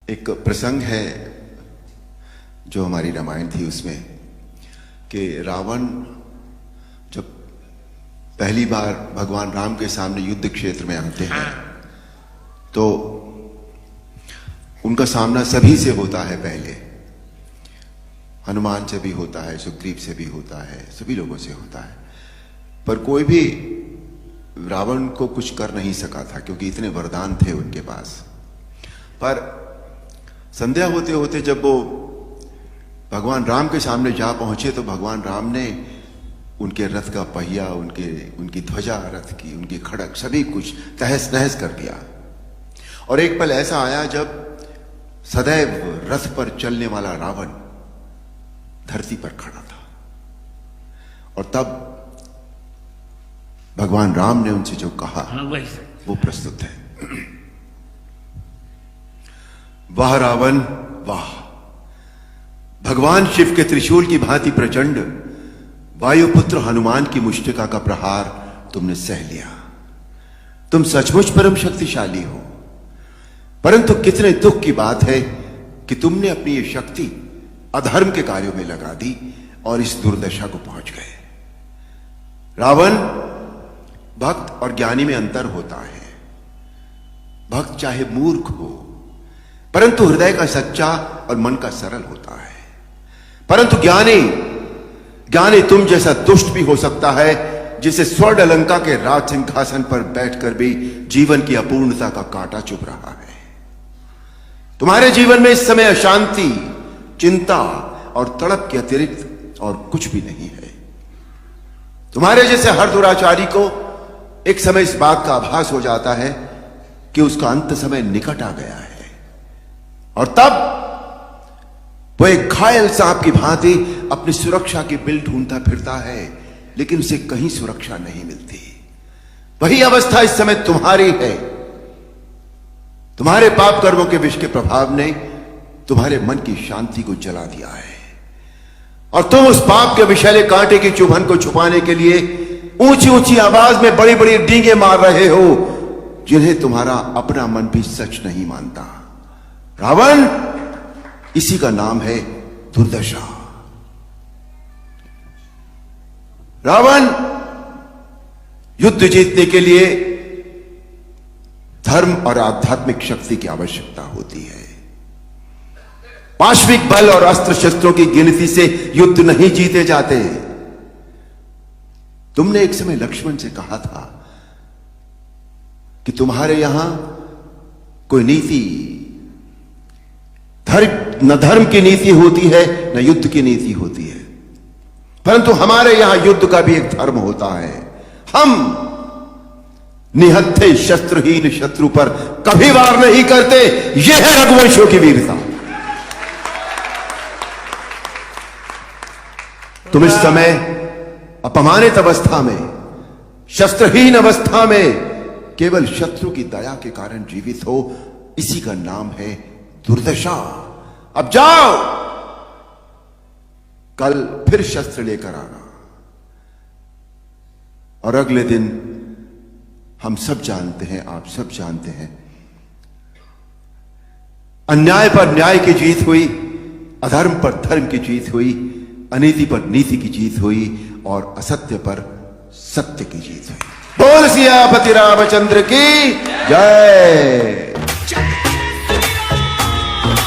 एक प्रसंग है जो हमारी रामायण थी उसमें कि रावण जब पहली बार भगवान राम के सामने युद्ध क्षेत्र में आते हैं तो उनका सामना सभी से होता है। पहले हनुमान से भी होता है, सुग्रीव से भी होता है, सभी लोगों से होता है, पर कोई भी रावण को कुछ कर नहीं सका था क्योंकि इतने वरदान थे उनके पास। पर संध्या होते होते जब वो भगवान राम के सामने जा पहुंचे तो भगवान राम ने उनके रथ का पहिया, उनकी ध्वजा रथ की, उनकी खड़क, सभी कुछ तहस नहस कर दिया। और एक पल ऐसा आया जब सदैव रथ पर चलने वाला रावण धरती पर खड़ा था और तब भगवान राम ने उनसे जो कहा वो प्रस्तुत है। वाह रावण वाह, भगवान शिव के त्रिशूल की भांति प्रचंड वायुपुत्र हनुमान की मुष्टिका का प्रहार तुमने सह लिया। तुम सचमुच परम शक्तिशाली हो, परंतु कितने दुख की बात है कि तुमने अपनी ये शक्ति अधर्म के कार्यों में लगा दी और इस दुर्दशा को पहुंच गए। रावण, भक्त और ज्ञानी में अंतर होता है। भक्त चाहे मूर्ख हो परंतु हृदय का सच्चा और मन का सरल होता है, परंतु ज्ञानी तुम जैसा दुष्ट भी हो सकता है जिसे स्वर्ण अलंका के राज सिंहासन पर बैठकर भी जीवन की अपूर्णता का कांटा चुभ रहा है। तुम्हारे जीवन में इस समय अशांति, चिंता और तड़प के अतिरिक्त और कुछ भी नहीं है। तुम्हारे जैसे हर दुराचारी को एक समय इस बात का आभास हो जाता है कि उसका अंत समय निकट आ गया है और तब वो एक घायल सांप की भांति अपनी सुरक्षा की बिल ढूंढता फिरता है, लेकिन उसे कहीं सुरक्षा नहीं मिलती। वही अवस्था इस समय तुम्हारी है। तुम्हारे पाप कर्मों के विष के प्रभाव ने तुम्हारे मन की शांति को जला दिया है और तुम उस पाप के विषैले कांटे की चुभन को छुपाने के लिए ऊंची ऊंची आवाज में बड़ी बड़ी डींगे मार रहे हो जिन्हें तुम्हारा अपना मन भी सच नहीं मानता। रावण, इसी का नाम है दुर्दशा। रावण, युद्ध जीतने के लिए धर्म और आध्यात्मिक शक्ति की आवश्यकता होती है। पाश्विक बल और अस्त्र शस्त्रों की गिनती से युद्ध नहीं जीते जाते। तुमने एक समय लक्ष्मण से कहा था कि तुम्हारे यहां कोई नीति, न धर्म की नीति होती है न युद्ध की नीति होती है, परंतु हमारे यहां युद्ध का भी एक धर्म होता है। हम निहत्थे शस्त्रहीन शत्रु पर कभी वार नहीं करते। यह है रघुवंशियों की वीरता। तुम इस समय अपमानित अवस्था में, शस्त्रहीन अवस्था में केवल शत्रु की दया के कारण जीवित हो, इसी का नाम है दुर्दशा। अब जाओ, कल फिर शस्त्र लेकर आना और अगले दिन हम सब जानते हैं, आप सब जानते हैं, अन्याय पर न्याय की जीत हुई, अधर्म पर धर्म की जीत हुई, अनीति पर नीति की जीत हुई और असत्य पर सत्य की जीत हुई। बोल सियापति रामचंद्र की जय।